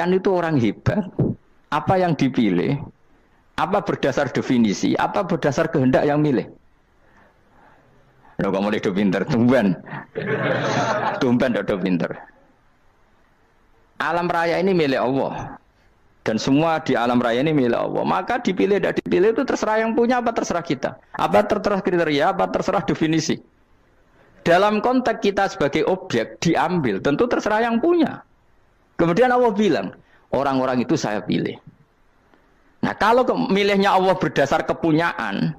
Kan itu orang hebat. Apa yang dipilih? Apa berdasar definisi? Apa berdasar kehendak yang milih? Lo kamu udah pinter, tumben udah pinter. Alam raya ini milik Allah, dan semua di alam raya ini milik Allah. Maka dipilih tidak dipilih itu terserah yang punya, apa terserah kita. Apa terserah kriteria, apa terserah definisi. Dalam konteks kita sebagai objek diambil, tentu terserah yang punya. Kemudian Allah bilang, orang-orang itu saya pilih. Nah kalau milihnya Allah berdasar kepunyaan,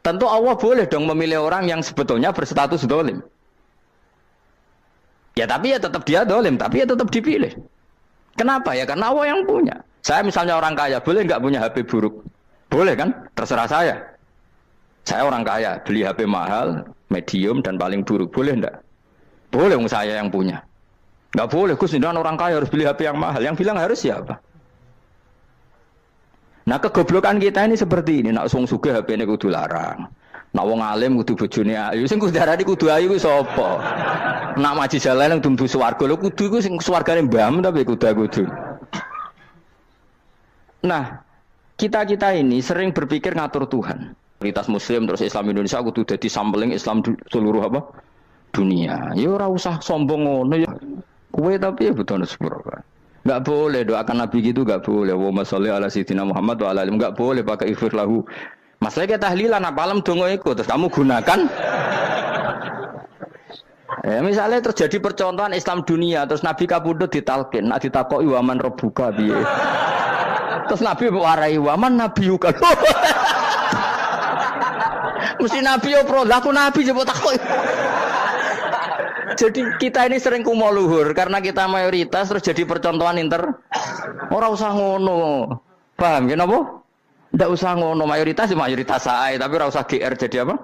tentu Allah boleh dong memilih orang yang sebetulnya berstatus dolim. Ya tapi ya tetap dia dolim, tapi ya tetap dipilih. Kenapa ya? Karena Allah yang punya. Saya misalnya orang kaya, boleh nggak punya HP buruk? Boleh kan? Terserah saya. Saya orang kaya, beli HP mahal, medium dan paling buruk. Boleh enggak? Boleh, saya yang punya. Nggak boleh, Gus, orang kaya harus beli HP yang mahal. Yang bilang harus siapa? Nah kegoblokan kita ini seperti ini. Nak wong sugih HP ini kudu larang. Nak wong alim kudu bojone ayu. Sing kudu darani kudu ayu kuwi sapa? Nak maji jalan yang dumbu swarga lho kudu iku sing swargane mbam tapi kudu. Nah, kita ini sering berpikir ngatur Tuhan. Prioritas muslim terus Islam Indonesia kudu dadi sampling Islam seluruh apa? Dunia. Ya ora usah sombong ngono ya. Kowe tapi ya betul sepuro. Enggak boleh doakan Nabi gitu, enggak boleh. Allahumma sholli ala sayyidina Muhammad wa ala alihi. Enggak boleh pakai ighfir lahu. Masalahnya tahlilan apa alam donga iku terus kamu gunakan. Misalnya terjadi percontohan Islam dunia terus Nabi kapundhut ditalkin, nak ditakoki waman rabbuka piye. Terus Nabi warai waman nabiyuka. Mesti Nabi yo pro, lah aku Nabi coba takoki. Jadi kita ini sering kumo luhur karena kita mayoritas terus jadi percontohan Ora usah ngono. Paham ya napa? Ndak usah ngono, mayoritas sae, tapi ora usah GR jadi apa?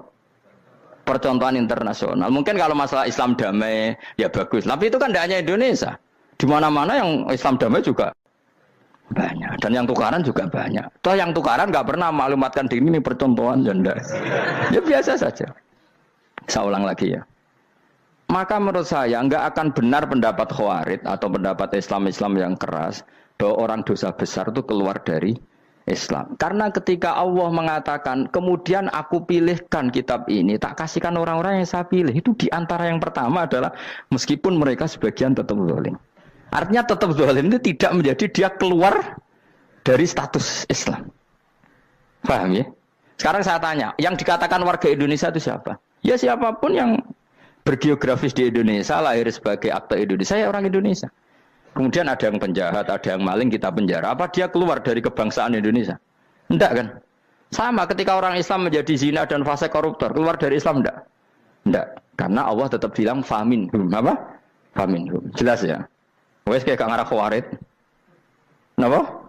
Percontohan internasional. Mungkin kalau masalah Islam damai ya bagus, tapi itu kan tidak hanya Indonesia. Di mana-mana yang Islam damai juga banyak dan yang tukaran juga banyak. Toh yang tukaran nggak pernah maklumatkan diri ini percontohan janda. Ya biasa saja. Saya ulang lagi ya. Maka menurut saya nggak akan benar pendapat Khawarij atau pendapat Islam yang keras bahwa orang dosa besar itu keluar dari Islam. Karena ketika Allah mengatakan kemudian aku pilihkan kitab ini tak kasihkan orang-orang yang saya pilih, itu diantara yang pertama adalah meskipun mereka sebagian tetap zalim. Artinya tetap zalim itu tidak menjadi dia keluar dari status Islam. Paham ya? Sekarang saya tanya, yang dikatakan warga Indonesia itu siapa? Ya siapapun yang bergeografis di Indonesia, lahir sebagai akte Indonesia, ya orang Indonesia. Kemudian ada yang penjahat, ada yang maling, kita penjara. Apa dia keluar dari kebangsaan Indonesia? Enggak kan? Sama ketika orang Islam menjadi zina dan fase koruptor, keluar dari Islam enggak? Enggak. Karena Allah tetap bilang faminhum. Apa? Faminhum. Jelas ya? Wes kayak ngarah Khawarij. Kenapa?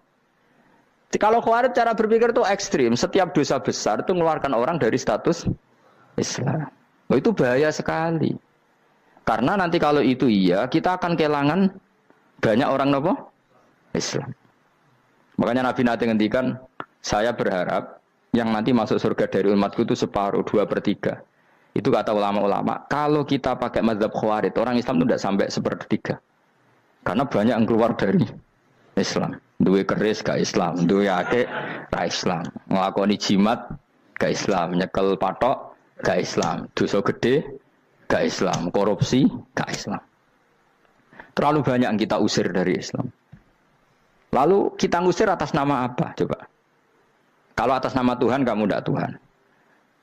Kalau Khawarij cara berpikir itu ekstrim. Setiap dosa besar itu mengeluarkan orang dari status Islam. Oh, itu bahaya sekali. Karena nanti kalau itu iya, kita akan kehilangan banyak orang apa? Islam. Makanya Nabi nanti ngendikan, saya berharap yang nanti masuk surga dari umatku itu separuh, 2/3. Itu kata ulama-ulama. Kalau kita pakai mazhab Khawarij, orang Islam itu tidak sampai 1/3. Karena banyak yang keluar dari Islam. Duwe keris ke Islam, duwe akeh ke Islam, nglakoni jimat ke Islam, nyekel patok ke Islam, dosa gede ke Islam, korupsi ke Islam. Terlalu banyak yang kita usir dari Islam. Lalu kita ngusir atas nama apa? Coba. Kalau atas nama Tuhan, kamu tidak Tuhan.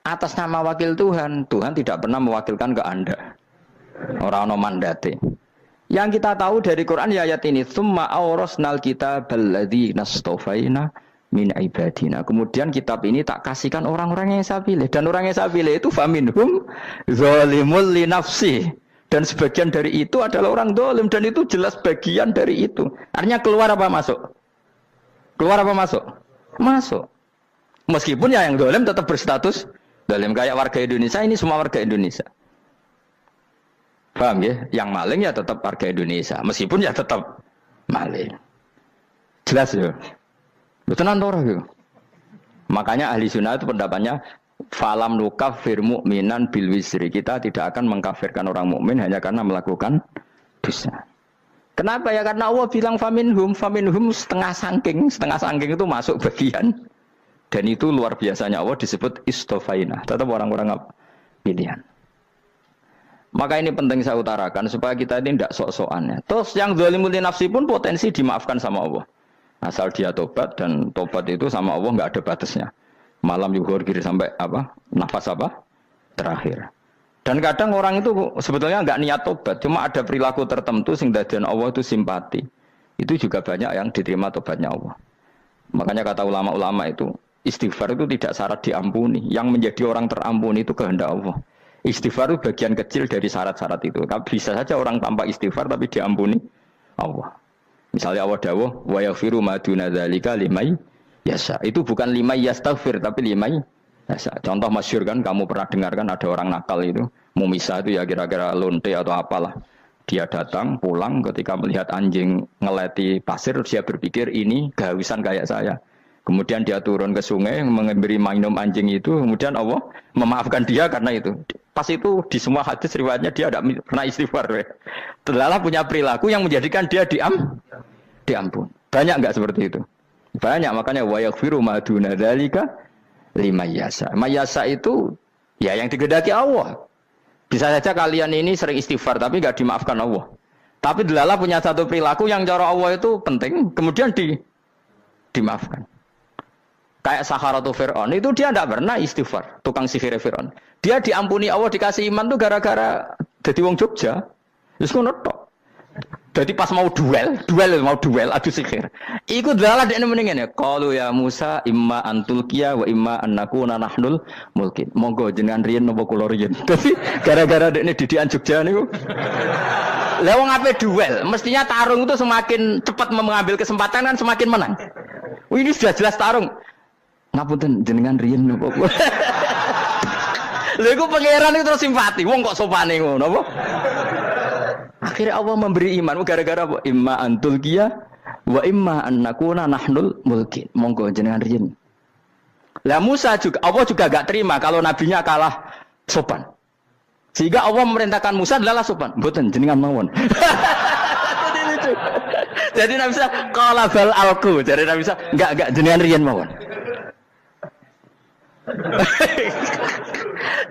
Atas nama wakil Tuhan, Tuhan tidak pernah mewakilkan ke Anda. Orang-orang mandate. Yang kita tahu dari Quran ya ayat ini, tsumma awrasnal kitabal ladzi nastofaina min ibadina. Kemudian kitab ini tak kasihkan orang-orang yang saya pilih. Dan orang yang saya pilih itu faminhum zalimul li nafsi. Dan sebagian dari itu adalah orang zalim. Dan itu jelas bagian dari itu. Artinya keluar apa masuk? Keluar apa masuk? Masuk. Meskipun ya yang zalim tetap berstatus zalim. Kayak warga Indonesia, ini semua warga Indonesia. Paham ya? Yang maling ya tetap warga Indonesia. Meskipun ya tetap maling. Jelas ya? Betulan torah ya? Makanya ahli sunnah itu pendapatnya falam nukafir mu'minan bil wisri. Kita tidak akan mengkafirkan orang mukmin hanya karena melakukan dosa. Kenapa ya? Karena Allah bilang faminhum setengah sangking itu masuk bagian. Dan itu luar biasanya Allah disebut istofaina. Tetap orang-orang pilihan. Maka ini penting saya utarakan supaya kita ini tidak sok-sokan ya. Terus yang zalimul nafsi pun potensi dimaafkan sama Allah. Asal dia tobat dan tobat itu sama Allah nggak ada batasnya. Malam yuhur kiri sampai nafas terakhir. Dan kadang orang itu sebetulnya nggak niat tobat, cuma ada perilaku tertentu sehingga dan Allah itu simpati. Itu juga banyak yang diterima tobatnya Allah. Makanya kata ulama-ulama itu, istighfar itu tidak syarat diampuni. Yang menjadi orang terampuni itu kehendak Allah. Istighfar itu bagian kecil dari syarat-syarat itu. Bisa saja orang tanpa istighfar tapi diampuni Allah. Misalnya Allah dawuh, wa yaghfiru ma duna dzalika liman yasha. Itu bukan liman yastaghfir tapi liman. Contoh masyhur kan, kamu pernah dengarkan ada orang nakal itu, mumisah itu ya kira-kira lonte atau apalah. Dia datang, pulang ketika melihat anjing ngeleti pasir, dia berpikir ini kehausan kayak saya. Kemudian dia turun ke sungai, memberi minum anjing itu, kemudian Allah memaafkan dia karena itu. Pas itu di semua hadis riwayatnya dia tidak pernah istighfar. Terlalu punya perilaku yang menjadikan dia diampun. Banyak enggak seperti itu? Banyak, makanya wa yaghfiru ma duna dzalika lima yasa. Mayasa itu ya yang digedaki Allah. Bisa saja kalian ini sering istighfar tapi nggak dimaafkan Allah. Tapi delala punya satu perilaku yang cara Allah itu penting, kemudian dimaafkan. Kayak Saharatu Fir'aun itu dia tidak pernah istighfar, tukang sihir Fir'aun. Dia diampuni Allah dikasih iman tuh gara-gara jadi wong Jogja. Terus ngono tok. Jadi pas mau duel adu sihir. Iku dalah dekne mendingan ya. Qalu ya Musa imma antulkiya wa imma annakuna nahnul mulkin. Monggo jenengan riyen napa kula riyen. Dadi gara-gara dekne didikan Jogja niku. Lah wong ape duel, mestinya tarung itu semakin cepat mengambil kesempatan kan semakin menang. Ini sudah jelas tarung. Ngapunten jenengan riyen napa kula. Lha iku pangeran itu terus simpati. Wong kok sopane ngono apa? Akhirnya Allah memberi iman gara-gara apa? Imma antul kia wa imma annakuna nahnul mulkin. Monggo jenengan riyen. Lah Musa juga Allah juga enggak terima kalau nabinya kalah sopan. Sehingga Allah memerintahkan Musa adalah sopan. Mboten jenengan mawon. Jadi Nabi Musa qala bal alqu. Jadi Nabi Musa enggak jenengan riyen mawon.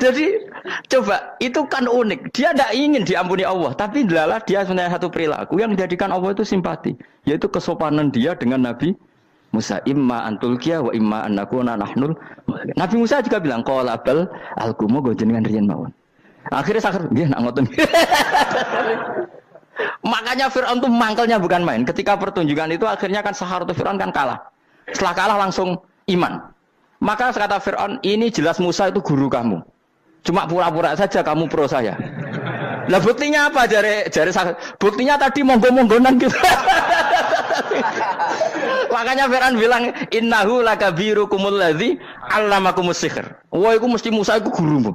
Jadi coba itu kan unik. Dia tidak ingin diampuni Allah, tapi adalah dia sebenarnya satu perilaku yang menjadikan Allah itu simpati, yaitu kesopanan dia dengan Nabi Musa. Imma antulkiya wa imma annakuna nahnul. Nabi Musa juga bilang qala bal alqumu go jenengan riyen mawon. Akhirnya sakar nggih nak ngoten. Makanya Firaun itu mangkelnya bukan main. Ketika pertunjukan itu akhirnya kan Saharatu Firaun kan kalah. Setelah kalah langsung iman. Maka kata Firaun, ini jelas Musa itu guru kamu. Cuma pura-pura saja kamu pro saya. Lah buktinya apa? Jare buktinya tadi monggo-monggonan gitu. Makanya Firaun bilang innahu lakabirukumul ladzi 'allamakumus sihr. Wah, iku mesti Musa iku gurumu.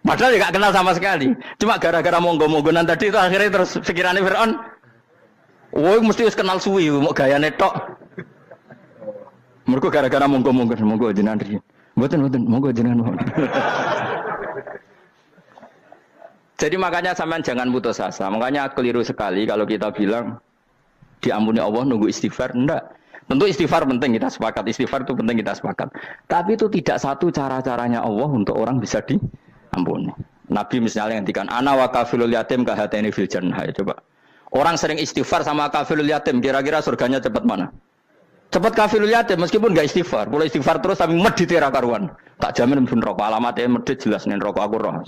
Padahal dia enggak kenal sama sekali. Cuma gara-gara monggo-monggonan tadi itu akhirnya terus pikirannya Firaun, wah, mesti wis kenal suwi mau gayane tok. Mergo gara-gara monggo jenengan riyen. Mboten monggo jenengan mawon. Jadi makanya sampean jangan putus asa. Makanya keliru sekali kalau kita bilang diampuni Allah nunggu istighfar. Enggak. Tentu istighfar penting, kita sepakat. Istighfar itu penting, kita sepakat. Tapi itu tidak satu cara-caranya Allah untuk orang bisa diampuni. Nabi misalnya ngendikan ana wa kafilul yatim kahataini fil jannah. Coba. Orang sering istighfar sama kafilul yatim, kira-kira surganya cepat mana? Cepat kafirul yatim meskipun enggak istighfar. Boleh istighfar terus tapi medit ra karuan. Tak jamin pun rokok alamatnya medit jelas nen rokok aku roh.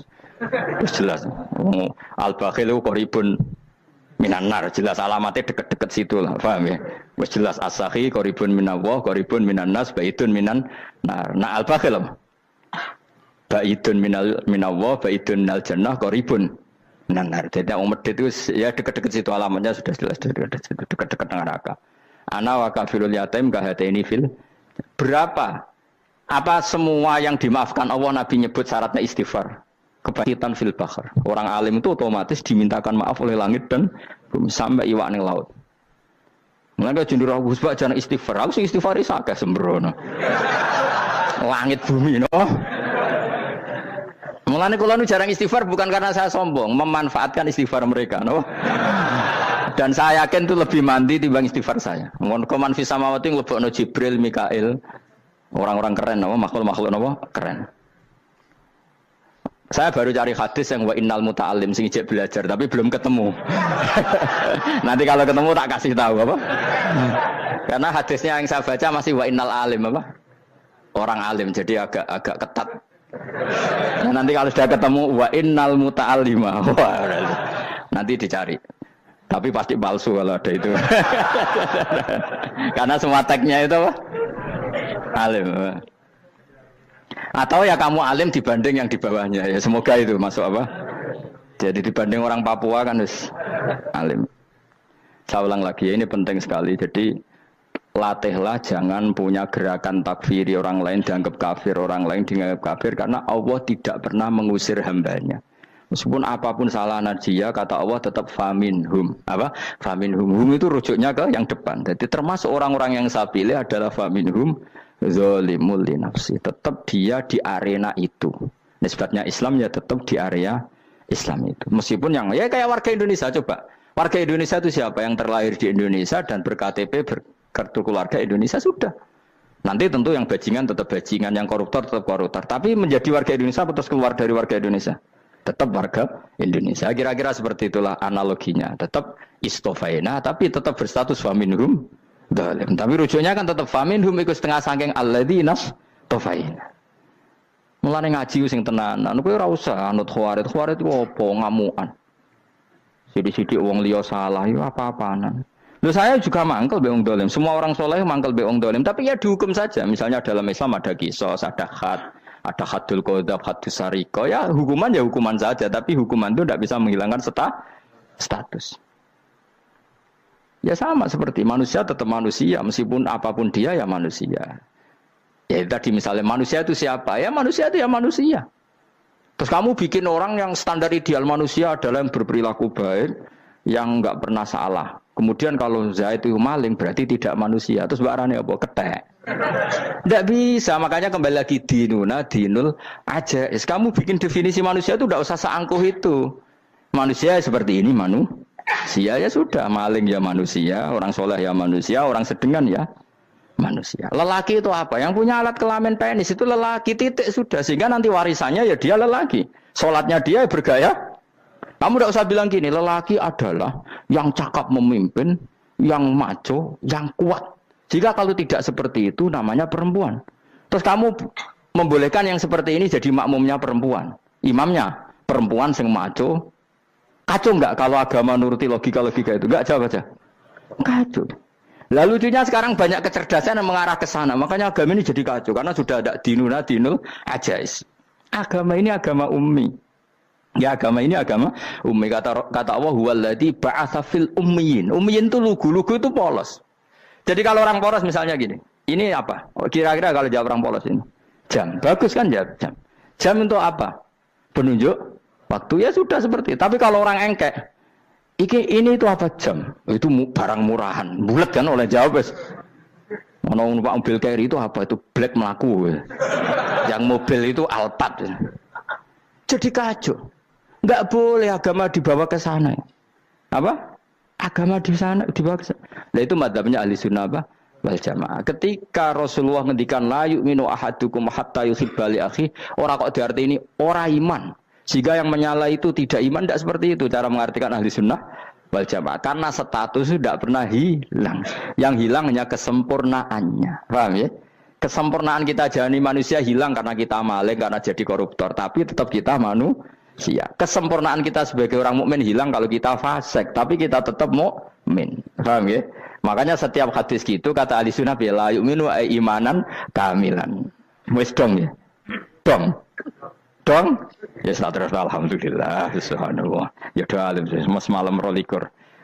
Terus jelas. Al-bakhilu qaribun minan nar, jelas alamatnya deket-deket situ lah, paham ya? Wis jelas as-sakhi qaribun minallah, qaribun minan nas, baidun minan nar. Nah al-bakhil apa? Baidun minallah, baidun minal jannah, qaribun minan nar. Jadi yang medit itu ya deket-deket situ alamatnya sudah jelas deket-deket neraka. Ana wa kafirul yatim kahataini fil. Berapa? Apa semua yang dimaafkan Allah Nabi nyebut syaratnya istighfar? Kebakitan fil bahr. Orang alim itu otomatis dimintakan maaf oleh langit dan bumi sampai iwak ning laut. Mulane jendur aku sebab jangan istighfar. Aku sing istighfar is akeh sembrono. Langit bumi no. Mulane kula nu jarang istighfar bukan karena saya sombong, memanfaatkan istighfar mereka no. Dan saya yakin itu lebih mandi timbang istighfar saya. Koman fi samawati nglebokno Jibril, Mikail. Orang-orang keren apa makhluk-makhluk apa? Keren. Saya baru cari hadis yang wa innal muta'allim sing ijek belajar tapi belum ketemu. Nanti kalau ketemu tak kasih tahu apa? Karena hadisnya yang saya baca masih wa innal alim apa? Orang alim jadi agak ketat. Nah, nanti kalau sudah ketemu wa innal muta'allima. Nanti dicari. Tapi pasti palsu kalau ada itu. Karena semua tagnya itu apa? Alim. Atau ya kamu alim dibanding yang di bawahnya ya semoga itu masuk apa? Jadi dibanding orang Papua kan harus alim. Saya ulang lagi ya, ini penting sekali. Jadi latihlah jangan punya gerakan takfiri orang lain dianggap kafir, orang lain dianggap kafir karena Allah tidak pernah mengusir hambanya. Meskipun apapun salah najiyah kata Allah tetap faminhum. Apa? Faminhum. Hum itu rujuknya ke yang depan. Jadi termasuk orang-orang yang saya pilih adalah faminhum zalimul li nafsi. Tetap dia di arena itu. Nisbatnya Islam ya tetap di area Islam itu. Meskipun yang ya kayak warga Indonesia coba. Warga Indonesia itu siapa yang terlahir di Indonesia dan berKTP berkartu keluarga Indonesia sudah. Nanti tentu yang bajingan tetap bajingan, yang koruptor tetap koruptor. Tapi menjadi warga Indonesia terus keluar dari warga Indonesia. Tetap warga Indonesia. Kira-kira seperti itulah analoginya. Tetap istofaina tapi tetap berstatus faminhum zalim. Tapi rujuknya kan tetap faminhum ikut setengah saking alladzinas tofaina. Mulane ngaji sing tenanan kowe ora usah anut khawarit. Khawarit ku apa ngamukan. Sithik-sithik wong liya salah yo apa-apanan. Loh saya juga mangkel be wong zalim. Semua orang soleh mangkel be wong zalim, tapi ya dihukum saja. Misalnya dalam Islam ada qisas, ada had, ada hadul qadzab, hadus sariko. Ya hukuman ya hukuman saja, tapi hukuman itu tidak bisa menghilangkan status. Ya sama seperti manusia tetap manusia, meskipun apapun dia ya manusia. Ya tadi misalnya manusia itu siapa? Ya manusia itu ya manusia. Terus kamu bikin orang yang standar ideal manusia adalah yang berperilaku baik, yang enggak pernah salah. Kemudian kalau Zaid itu maling berarti tidak manusia. Terus Mbak Rani apa? Ketek. Tidak bisa, makanya kembali lagi dinul aja. Kamu bikin definisi manusia itu tidak usah seangkuh itu. Manusia seperti ini manusia ya sudah, maling ya manusia, orang soleh ya manusia, orang sedengan ya manusia. Lelaki itu apa? Yang punya alat kelamin penis itu lelaki titik sudah. Sehingga nanti warisannya ya dia lelaki. Sholatnya dia bergaya. Kamu tidak usah bilang gini, lelaki adalah yang cakap memimpin, yang maco, yang kuat. Jika kalau tidak seperti itu namanya perempuan. Terus kamu membolehkan yang seperti ini jadi makmumnya perempuan. Imamnya perempuan sing maco. Kacau enggak kalau agama nuruti logika-logika itu? Enggak, jawab aja. Kacau. Lalu lucunya sekarang banyak kecerdasan yang mengarah ke sana. Makanya agama ini jadi kacau. Karena sudah ada dinul ajais. Agama ini agama ummi. Ya agama ini agama ummi. Kata Allah, huwallazi ba'atsa fil ummiyin. Ummiyin itu lugu itu polos. Jadi kalau orang polos misalnya gini. Ini apa? Kira-kira kalau jawab orang polos ini. Jam. Bagus kan jawab jam. Jam untuk apa? Penunjuk waktu ya sudah seperti itu. Tapi kalau orang engkek, ini itu apa jam? Itu barang murahan. Bulat kan oleh jawab. Mau numpak mobil carry itu apa? Itu black melaku. Yang mobil itu Alphard. Jadi kacau. Enggak boleh agama dibawa ke sana. Apa? Agama di sana dibawa ke sana. Nah itu madzhabnya ahli sunnah apa? Wal jamaah. Ketika Rasulullah ngendikan la yu'minu ahadukum hatta yuhibba li akhi, ora kok diarti ini ora iman. Sehingga yang menyala itu tidak iman, tidak seperti itu cara mengartikan ahli sunnah wal jamaah. Karena status itu tidak pernah hilang. Yang hilang hanya kesempurnaannya. Paham ya? Kesempurnaan kita jadi manusia hilang karena kita maling, karena jadi koruptor. Tapi tetap kita manusia. Kesempurnaan kita sebagai orang mukmin hilang kalau kita fasik. Tapi kita tetap mukmin. Paham ya? Makanya setiap hadis gitu kata ahli sunnah la yu'minu imanan kamilan. Wis dong ya. Dong. Ya terus alhamdulillah subhanallah. Ya doa alim mas malam 12.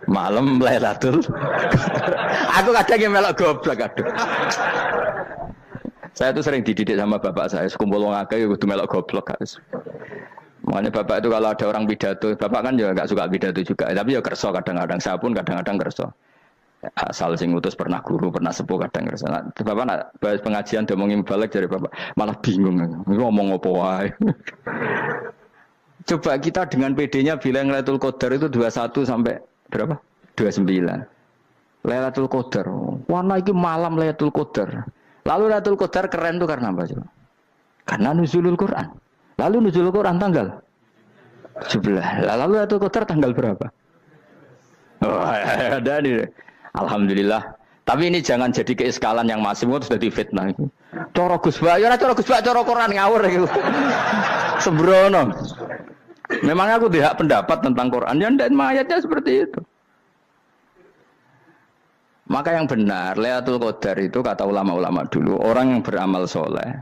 Malam Lailatul. Aku kadang melok goblok aduh. Saya tuh sering dididik sama bapak saya, sekumpul wong akeh kudu melok goblok guys. Makanya bapak itu kalau ada orang pidato, bapak kan juga enggak suka pidato juga, tapi ya kerso kadang-kadang, saya pun kadang-kadang kerso. Asal sing ngutus pernah guru, pernah sepuh kadang kerso. Nah, bapak nak bahas pengajian ngomongin balik dari bapak, malah bingung ngomong apa wae. Coba kita dengan PD-nya bilang Lailatul Qadar itu 21 sampai berapa? 29. Lailatul Qadar. Warna iki malam Lailatul Qadar. Lalu Lailatul Qadar keren tuh karena apa coba? Karena nuzulul Quran. Lalu nuzulul Quran tanggal 17. Lalu Lailatul Qadar tanggal berapa? Oh, ada nih. Alhamdulillah. Tapi ini jangan jadi keiskalan yang masih sudah difitnah. Coro Gus Bak, ya coro Gus Bak, coro Quran ngawur gitu. Sembrono. Memang aku tidak pendapat tentang Quran, ya dan ayatnya seperti itu. Maka yang benar, Lailatul Qadar itu kata ulama-ulama dulu, orang yang beramal soleh,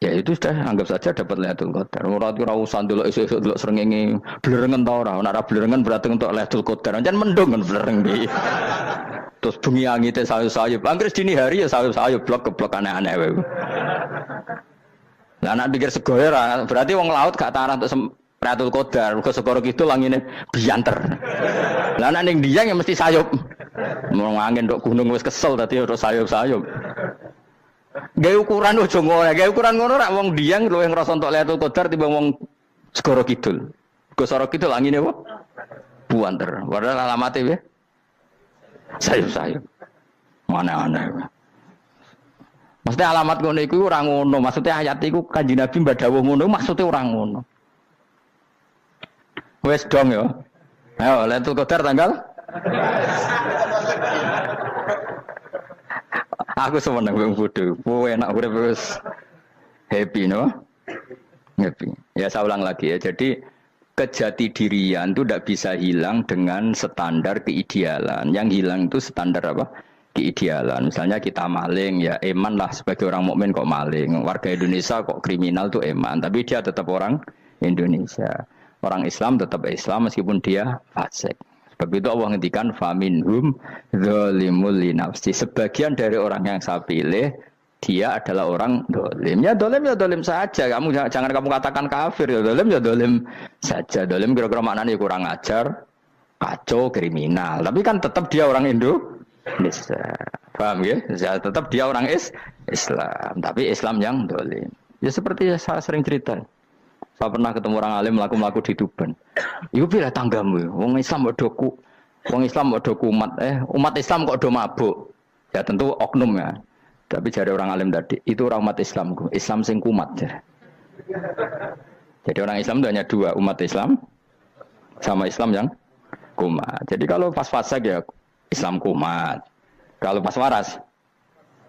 ya itu sudah anggap saja dapat Lailatul Qadar. Ora usah ndelok esuk-esuk ndelok srengenge blerengen ta ora. Nek ora blerengen berarti untuk Lailatul Qadar. Jan mendung kan blereng iki. Terus bengi angite sayup-sayup. Anggere dini hari ya sayup-sayup blok-blok aneh-aneh wae. Lah nek pikir segoyo ora, berarti wong laut gak tarah untuk Lailatul Qadar. Mergo segoro kidul langine bianter. Lah nek ning Dieng ya mesti sayup. Mau angin ndok gunung wis kesel dadi terus sayup-sayup. Gawe ukuran ojo ngono, gawe ukuran ngono rak wong Dieng luwih ngrasa entuk Lailatul Qadar timbang wong segoro kidul. Segoro kidul angine apa? Buanter. Padahal alamate piye? Sayup-sayup. Mana-mana. Maksudnya alamat ngono iku ora ngono, maksudnya ayat iku Kanjeng Nabi mbadhawuh ngono, maksudnya ora ngono. Wes dong ya. Ayo Lailatul Qadar tanggal aku seneng wong bodho. Kowe enak urip wis happy no? Happy. Ya saya ulang lagi ya. Jadi kejati dirian itu tidak bisa hilang dengan standar keidealan. Yang hilang itu standar apa? Keidealan. Misalnya kita maling, ya eman lah sebagai orang mukmin kok maling. Warga Indonesia kok kriminal tuh eman, tapi dia tetap orang Indonesia. Orang Islam tetap Islam meskipun dia fasik. Sebab itu Allah ngendikan faminhum zalimul linafsi. Sebagian dari orang yang saya pilih dia adalah orang dolim. Ya dolim saja. Kamu jangan kamu katakan kafir ya dolim saja. Dolim kira-kira maknanya kurang ajar, kacau, kriminal. Tapi kan tetap dia orang Indonesia. Paham ya? Tetap dia orang Islam. Tapi Islam yang dolim. Ya seperti saya sering cerita. Saya pernah ketemu orang alim melaku di Tuban. Iku pilih tanggamu. Wong Islam bodohku. Wong Islam bodohku umat Islam kok do mabuk. Ya tentu oknum ya. Tapi jari orang alim tadi, itu orang umat Islamku. Islam sing kumat. Jadi orang Islam itu hanya dua, umat Islam sama Islam yang kumat. Jadi kalau pas fasik ya Islam kumat. Kalau pas waras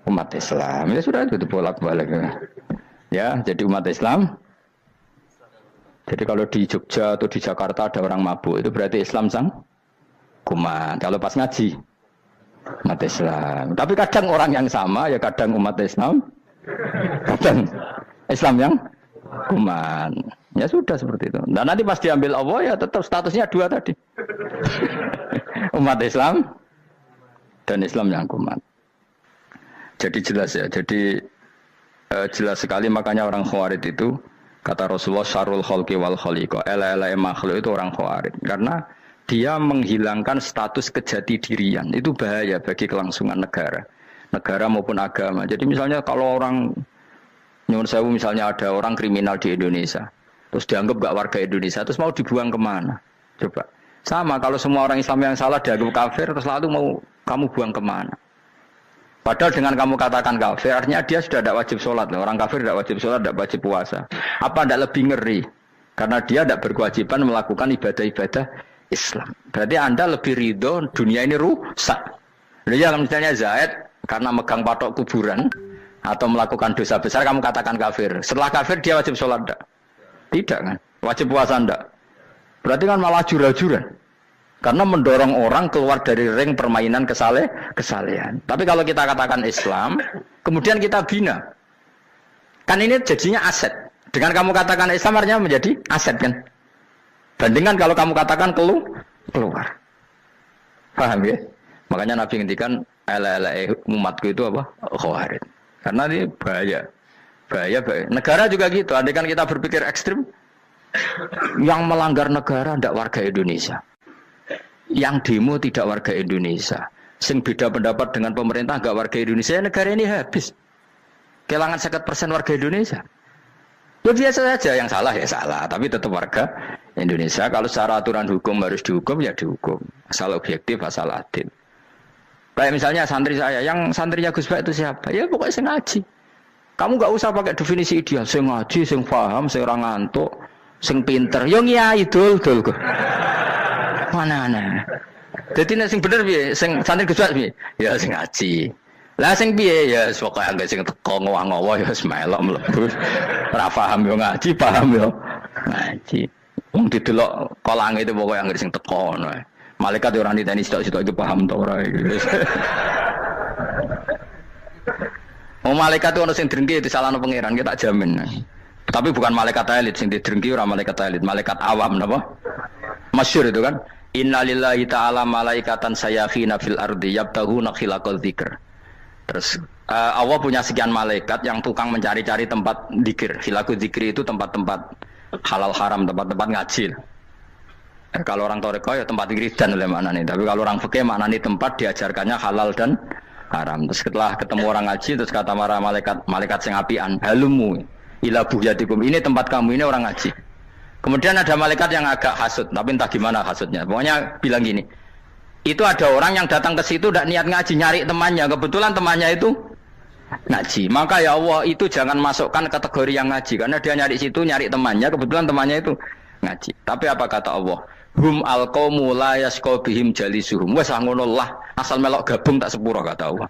umat Islam. Ya sudah itu bolak-balik. Ya, jadi umat Islam. Jadi kalau di Jogja atau di Jakarta ada orang mabuk, itu berarti Islam sang kumat. Kalau pas ngaji, umat Islam. Tapi kadang orang yang sama, ya kadang umat Islam, kadang Islam yang kumat. Ya sudah seperti itu. Dan nanti pas diambil Allah, ya tetap statusnya dua tadi. Umat Islam dan Islam yang kumat. Jadi jelas ya. Jadi jelas sekali makanya orang Khawarij itu kata Rasulullah syarrul khalqi wal khaliqa. Ela-ela makhluk itu orang Khawarij. Karena dia menghilangkan status kejati dirian. Itu bahaya bagi kelangsungan negara. Negara maupun agama. Jadi misalnya kalau orang nyuwun sewu misalnya ada orang kriminal di Indonesia. Terus dianggap gak warga Indonesia. Terus mau dibuang kemana? Coba. Sama kalau semua orang Islam yang salah dianggap kafir. Terus lalu mau kamu buang kemana? Padahal dengan kamu katakan kafir, artinya dia sudah tidak wajib sholat. Orang kafir tidak wajib sholat, tidak wajib puasa. Apa tidak lebih ngeri? Karena dia tidak berkewajiban melakukan ibadah-ibadah Islam. Berarti Anda lebih ridho dunia ini rusak. Ya, misalnya Zaid karena megang patok kuburan atau melakukan dosa besar, kamu katakan kafir. Setelah kafir dia wajib sholat tidak? Tidak kan? Wajib puasa tidak? Berarti kan malah jura-jura. Karena mendorong orang keluar dari ring permainan kesalehan. Tapi kalau kita katakan Islam, kemudian kita bina. Kan ini jadinya aset. Dengan kamu katakan Islam artinya menjadi aset kan. Bandingkan kalau kamu katakan keluar. Paham ya? Makanya Nabi ngendikan ala umatku itu apa? Khawarij. Karena ini bahaya. Bahaya. Negara juga gitu. Andaikan kita berpikir ekstrim, yang melanggar negara tidak warga Indonesia. Yang demo tidak warga Indonesia. Sing beda pendapat dengan pemerintah enggak warga Indonesia, negara ini habis. Kehilangan 50% warga Indonesia. Ya biasa saja, yang salah ya salah, tapi tetap warga Indonesia kalau secara aturan hukum harus dihukum ya dihukum. Asal objektif, asal adil. Kayak misalnya santri saya, yang santrinya Gus Bak itu siapa? Ya pokoknya saya ngaji. Kamu nggak usah pakai definisi ideal. Saya ngaji, saya paham, saya orang ngantuk, saya pinter. Yang ya idul, dul. Mana? Jadi nek sing bener piye? Sing santri Gus Bak piye? Ya sing ngaji. Lah sing piye ya pokoke anggere sing teko ngowah-ngowah ya melok mlebu. Ora paham yo ngaji, paham yo ngaji. Wong didelok kolange itu pokoke anggere sing teko ngono. Malaikat yo ora niteni sitok-sitok itu paham ta ora iki. Malaikat itu ono sing drengki disalahno pangeran, kita tak jamin. Tapi bukan malaikat elit sing didrengki ora malaikat elit, malaikat awam napa? Masyhur itu kan. Innalillahi ta'ala malaikatan sayakhina fil ardi yabtaghuna khilaqal dzikr. Terus Allah punya sekian malaikat yang tukang mencari-cari tempat dzikir. Khilaqul dzikri itu tempat-tempat halal haram, tempat-tempat ngaji. Kalau orang toreko ya tempat wiridan oleh maknanya. Tapi kalau orang fikih maknanya tempat diajarkannya halal dan haram. Terus setelah ketemu orang ngaji terus kata para malaikat sing apian, halumu ila buhyatikum. Ini tempat kamu, ini orang ngaji. Kemudian ada malaikat yang agak hasud, tapi entah gimana hasudnya. Pokoknya bilang gini, itu ada orang yang datang ke situ tidak niat ngaji, nyari temannya. Kebetulan temannya itu ngaji. Maka ya Allah itu jangan masukkan kategori yang ngaji, karena dia nyari situ nyari temannya. Kebetulan temannya itu ngaji. Tapi apa kata Allah? Hum alqaumu la yasqa bihim jalisuhum. Wes ngono lah, asal melok gabung tak sepuro kata Allah.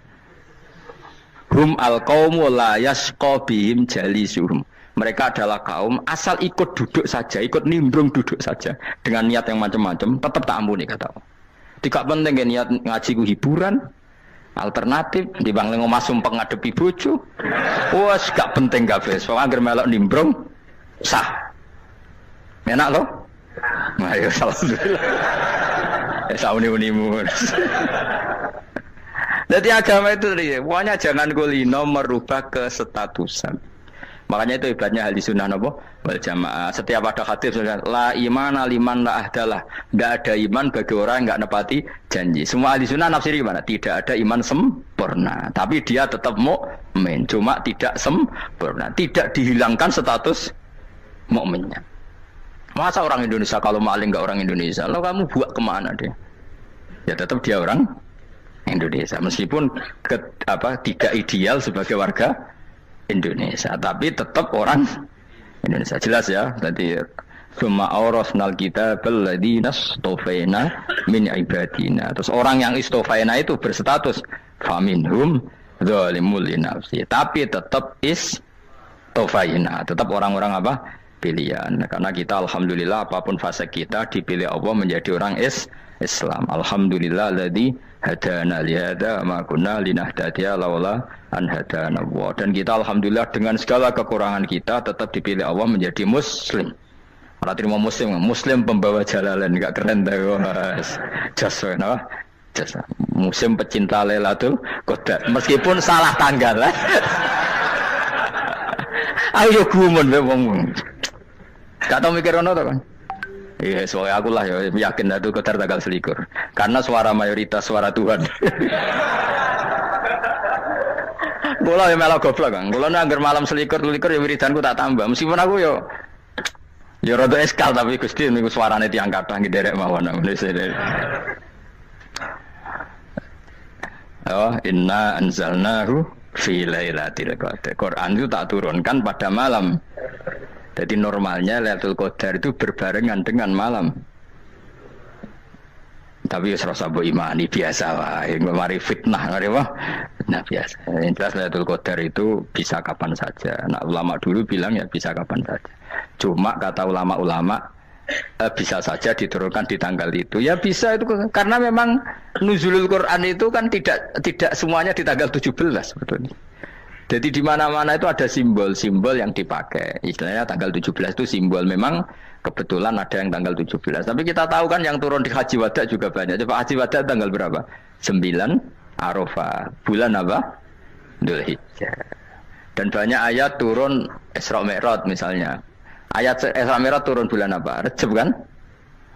Hum alqaumu la yasqa bihim jalisuhum. Mereka adalah kaum asal ikut duduk saja, ikut nimbrung duduk saja dengan niat yang macam-macam, tetap tak ampuni kata Allah. Tidak penting ya niat ngaji ku hiburan, alternatif, dibanding ngomong sumpah ngadepi bojo. Wah, gak penting gak bes. Soalnya melok nimbrung sah. Enak loh. Nah, ya alhamdulillah. Ya sauni-unimu. Jadi agama itu pokoknya jangan kulino merubah kesestatusan. Makanya itu hebatnya ahli sunnah napa wal jamaah. Setiap ada hadis la imana liman la ahdalah. Enggak ada iman bagi orang yang enggak nepati janji. Semua ahli sunnah nafsiri gimana? Tidak ada iman sempurna, tapi dia tetap mukmin, cuma tidak sempurna. Tidak dihilangkan status mukminnya. Masa orang Indonesia kalau maling enggak orang Indonesia? Lalu kamu buat kemana dia? Ya tetap dia orang Indonesia meskipun tidak ideal sebagai warga Indonesia, tapi tetap orang Indonesia. Jelas ya. Tadi summa awrasnal kitabal ladzina istofaina min ibadina. Terus orang yang istofaina itu berstatus faminhum zalimul linafsi. Tapi tetap istofaina, tetap orang-orang apa? Pilihan. Karena kita alhamdulillah apapun fase kita dipilih Allah menjadi orang Islam. Alhamdulillah alladzi hadana li hadza ma kunna linahtadiya laula an hadana Allah. Dan kita alhamdulillah dengan segala kekurangan kita tetap dipilih Allah menjadi muslim. Ora terima muslim pembawa jalalan, enggak keren ta Mas. Jasa napa? Jasa. Muslim pecinta Lailatul Qadar. Meskipun salah tanggal. Ayo gumun wae wong. Gak tau mikir ono to kan? Iya, soalnya aku lah ya yakin itu Qadar tanggal 21. Karena suara mayoritas suara Tuhan. Kula ya melok goblok kan. Kula nek anggar malam 21 ya wiridanku tak tambah. Meskipun aku ya rada eskal tapi Gusti niku suarane tiyang kathah nderek mawon. Oh, inna anzalnahu fi lailatul qadar. Quran itu tak turunkan pada malam. Jadi normalnya Lailatul Qadar itu berbarengan dengan malam. Tapi serasa bu imani biasa lah. Yang mari fitnah, mari wah. Nah biasa. Yang jelas Lailatul Qadar itu bisa kapan saja. Nah ulama dulu bilang ya bisa kapan saja. Cuma kata ulama-ulama bisa saja diturunkan di tanggal itu. Ya bisa itu karena memang nuzulul Quran itu kan tidak semuanya di tanggal 17 sebetulnya. Jadi di mana-mana itu ada simbol-simbol yang dipakai. Istilahnya tanggal 17 itu simbol. Memang kebetulan ada yang tanggal 17. Tapi kita tahu kan yang turun di Haji Wada juga banyak. Coba Haji Wada tanggal berapa? 9 Arafah. Bulan apa? Dzulhijjah. Dan banyak ayat turun Isra Mi'raj misalnya. Ayat Isra Mi'raj turun bulan apa? Rejab kan?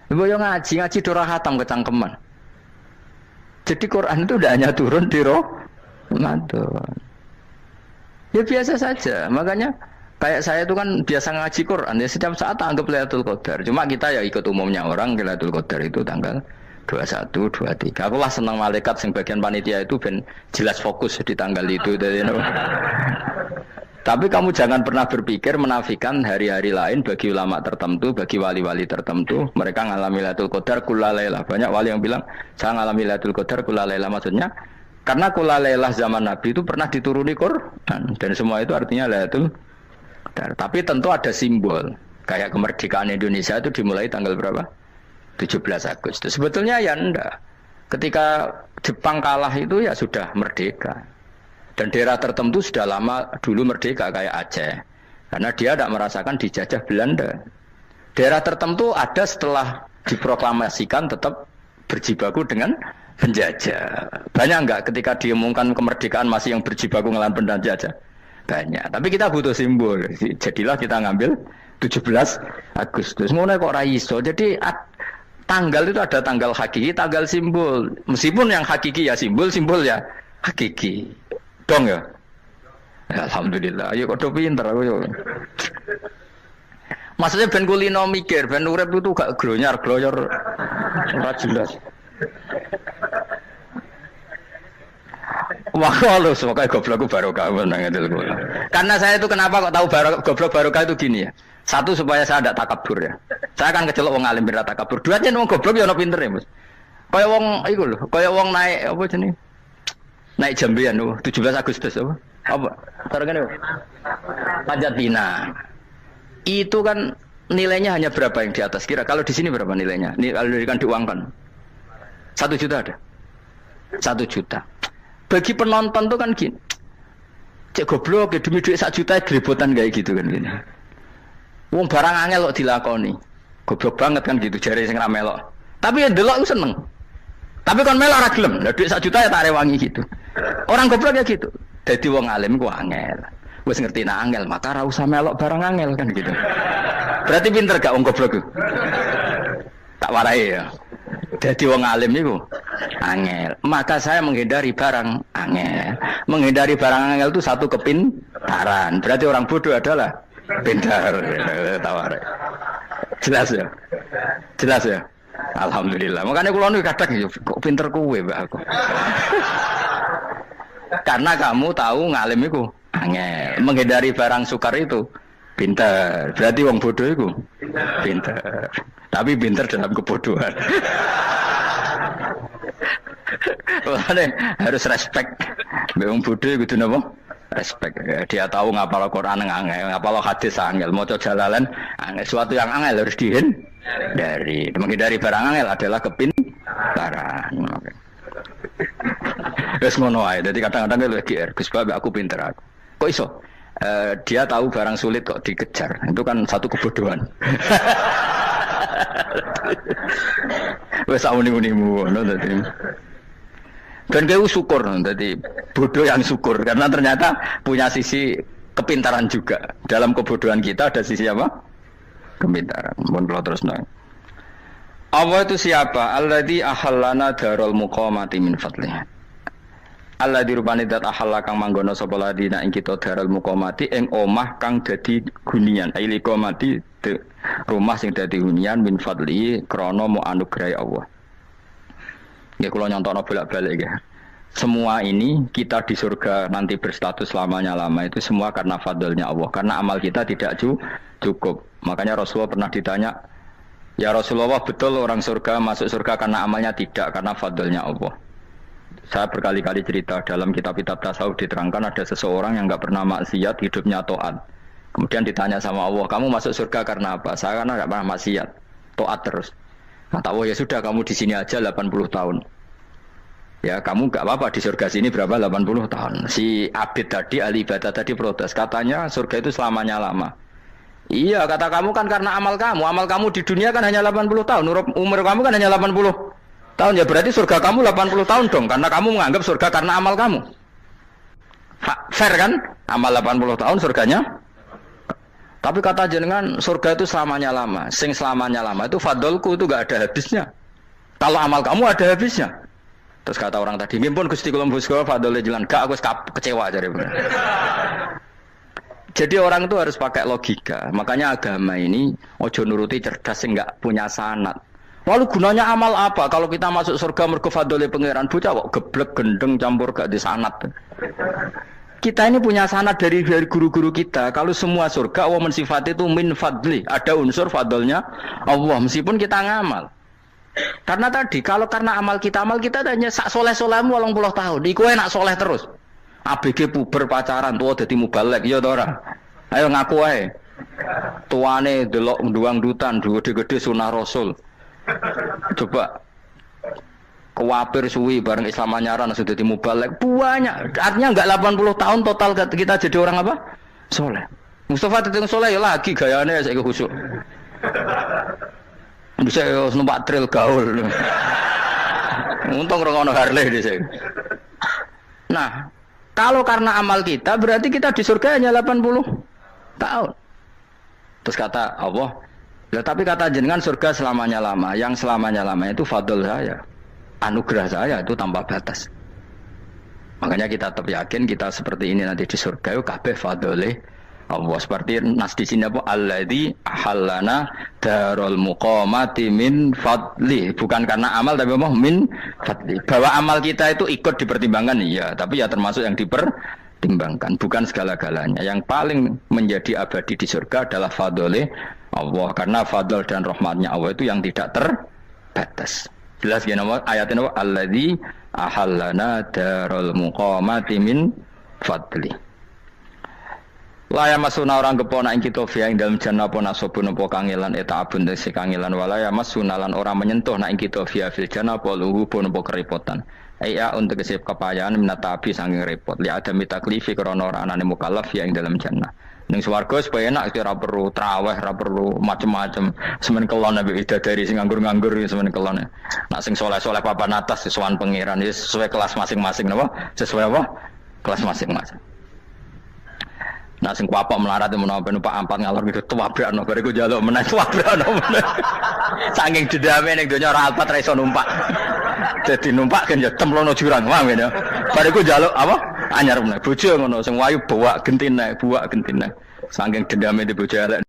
Ibu yang ngaji dora khatam kecangkeman. Jadi Quran itu tidak hanya turun di Ramadan. Ya biasa saja. Makanya Kayak saya itu kan biasa ngaji Quran, ya setiap saat anggap Lailatul Qadar. Cuma kita ya ikut umumnya orang, Lailatul Qadar itu tanggal 21, 23. Aku lah senang malaikat yang bagian panitia itu ben jelas fokus di tanggal itu. Tapi kamu jangan pernah berpikir menafikan hari-hari lain bagi ulama tertentu, bagi wali-wali tertentu. Mereka ngalami Lailatul Qadar kullailah. Banyak wali yang bilang, saya ngalami Lailatul Qadar kullailah. Maksudnya, karena kullailah zaman Nabi itu pernah dituruni Quran. Dan semua itu artinya Lailatul Qadar. Tapi tentu ada simbol. Kayak kemerdekaan Indonesia itu dimulai tanggal berapa? 17 Agustus. Sebetulnya ya enggak. Ketika Jepang kalah itu ya sudah merdeka. Dan daerah tertentu sudah lama dulu merdeka kayak Aceh. Karena dia tidak merasakan dijajah Belanda. Daerah tertentu ada setelah diproklamasikan tetap berjibaku dengan penjajah. Banyak enggak ketika diumumkan kemerdekaan masih yang berjibaku ngelawan penjajah? Banyak. Tapi kita butuh simbol. Jadilah kita ngambil 17 Agustus. Ngono kok ra iso. Jadi tanggal itu ada tanggal hakiki, tanggal simbol. Meskipun yang hakiki ya simbol, simbol ya hakiki. Dong ya? Alhamdulillah. Ayo kok pinter aku yo. Maksudnya ben kulino mikir, ben urip itu gak glonyar-glonyor ora jelas. Wah, lu semoga goblokku barokah menang itu. Karena saya itu kenapa kok tahu goblok barokah itu gini ya. Satu supaya saya tidak takabur ya. Saya akan kecelok wong alim berat takabur. Dua aja wong goblok ya ono pintere, Mas. Kaya wong iku lho, kaya wong naik apa jenenge? Naik jambian lho, 17 Agustus apa? Apa? Targane Panjat Pinang. Itu kan nilainya hanya berapa yang di atas kira? Kalau di sini berapa nilainya? Kalau diuangkan 1 juta ada. 1 juta. Bagi penonton tuh kan gini. Cek goblok ya demi duit 1 juta grebotan kayak gitu kan gini. Wong barang angel kok dilakoni. Goblok banget kan gitu jare sing ra melok. Tapi yang delok ku seneng. Tapi kon melok ora gelem. Lah duit 1 juta ya tak rewangi gitu. Orang goblok ya gitu. Dadi wong alim ku angel. Wis ngerti nak angel, maka ora usah melok barang angel kan gitu. Berarti pinter gak wong goblok ku? Tak warai ya. Dadi wong alim iku angel. Maka saya menghindari barang angel. Menghindari barang angel itu satu kepintaran. Berarti orang bodoh adalah pintar. Tawar. Jelas ya? Jelas ya? Alhamdulillah. Makanya kula niku kadang kok pinter kowe, Mbak aku. Karena kamu tahu ngalim iku angel. Menghindari barang sukar itu pintar. Berarti wong bodoh iku pintar. Tapi pintar dalam kebodohan. Makanya harus respect. Wong bodoh gitu napa? Respect. Dia tahu ngapal Quran angel, ngapal hadis angel, maca jalalan angel. Suatu yang angel harus dihindari. Menghindari barang angel adalah kepintaran. Wes ngono ae. Dadi kadang-kadang lek GR, Gus Bab aku pinter aku. Kok iso? Dia tahu barang sulit kok dikejar. Itu kan satu kebodohan. Wes auni-unimu ngono dadi. Dan kayak syukur, jadi bodoh yang syukur karena ternyata punya sisi kepintaran juga. Dalam kebodohan kita ada sisi apa? Kepintaran. Mohon kalau terus nang. Allah itu siapa? Alladzi ahallana darul muqamati min fadlih. Alladzi rupane dat ahalla kang manggono sapa ladina ing kita darul muqamati ing omah kang dadi hunian. Aili qamati rumah sing dadi hunian min fadli krana mu anugerah Allah. Ya kalau nyontokno bolak-balik ya. Semua ini kita di surga nanti berstatus lamanya-lama itu semua karena fadlnya Allah. Karena amal kita tidak cukup. Makanya Rasulullah pernah ditanya, ya Rasulullah betul orang surga masuk surga karena amalnya tidak, karena fadlnya Allah. Saya berkali-kali cerita dalam kitab-kitab tasawuf diterangkan ada seseorang yang enggak pernah maksiat, hidupnya taat. Kemudian ditanya sama Allah, kamu masuk surga karena apa? Saya karena enggak pernah maksiat, taat terus. Kata Allah, ya sudah kamu di sini aja 80 tahun. Ya kamu enggak apa-apa di surga sini berapa 80 tahun. Si Abid tadi, ahli ibadah tadi protes. Katanya surga itu selamanya lama. Iya kata kamu kan karena amal kamu. Amal kamu di dunia kan hanya 80 tahun. Umur kamu kan hanya 80 tahun. Ya berarti surga kamu 80 tahun dong. Karena kamu menganggap surga karena amal kamu. Fair kan? Amal 80 tahun surganya. Tapi kata jenengan surga itu selamanya lama. Sing selamanya lama itu fadolku itu gak ada habisnya. Kalau amal kamu ada habisnya. Terus kata orang tadi, "Ngimpun Gusti kula mbus kula fadole jalan." Gak, aku kecewa jare. Jadi orang itu harus pakai logika. Makanya agama ini ojo nuruti cerdas enggak punya sanad. Lalu gunanya amal apa? Kalau kita masuk surga mergo fadhole pangeran, bocah kok geblek gendeng campur gak di sanad. Kita ini punya sanad dari guru-guru kita. Kalau semua surga Allah mensifati itu min fadli, ada unsur fadlnya Allah meskipun kita ngamal. Karena tadi kalau karena amal kita hanya sak soleh-solehmu 80 tahun. Iku enak soleh terus. ABG puber pacaran tua dadi mubalek ya ta ora. Ayo ngaku ae. Tuane delok nduang dutan gede-gede sunah Rasul. Coba kuwapir suwi bareng Islam anyaran sudah dadi mubalek banyak. Artinya enggak 80 tahun total kita jadi orang apa? Soleh. Mustafa teteng soleh ya lagi gayane saiki khusuk. Bisa numpak trail gaul. Untung ora ono Harley dhisik. Nah, kalau karena amal kita berarti kita di surga hanya 80 tahun. Terus kata Allah, ya, tapi kata jenengan surga selamanya lama. Yang selamanya lama itu fadl saya. Anugerah saya itu tanpa batas. Makanya kita tetap yakin kita seperti ini nanti di surga itu kabeh fadlile Allah. Seperti nas di sini apa? Alladzi ahallana darul muqamati min fadli. Bukan karena amal tapi apa? Min fadli. Bahwa amal kita itu ikut dipertimbangkan iya, tapi ya termasuk yang dipertimbangkan, bukan segala-galanya. Yang paling menjadi abadi di surga adalah fadlile Allah, karena fadl dan rahmatnya Allah itu yang tidak terbatas. Jelas ya nama ayatnya apa? Alladzi ahallana darul muqamati min fadli. Laya masuna orang kepona ing kita via ing dalam jannah pona sobun apa kangelan eta abun desi kangelan walaya masuna lan orang menyentuh nak ing kita via fil jannah apa luhu pun apa kerepotan. Iya untuk kesip kepayaan minatabi saking repot. Li ada mitaklifi krana ora anane mukallaf via ing dalam jannah. Ning swarga supaya enak ora perlu traweh, ora perlu macam-macam. Semen kelon ambek bidadari sing nganggur-nganggur semen kelon. Nak sing saleh-saleh papan atas sesuai pangeran sesuai kelas masing-masing napa? Sesuai apa? Kelas masing-masing. Nah sing kuapok melarat menawa numpak ampat ngalor gitu tuwabrakno bariku njaluk meneh tuwabrakno meneh. Saking dendame ning donya ora alpat ra iso numpak. Dadi numpak kan ya templono jurang wae ya. Bariku njaluk apa? Anyar meneh. Bojo ngono sing wayu bawa gentine, Saking dendame di bojo elek.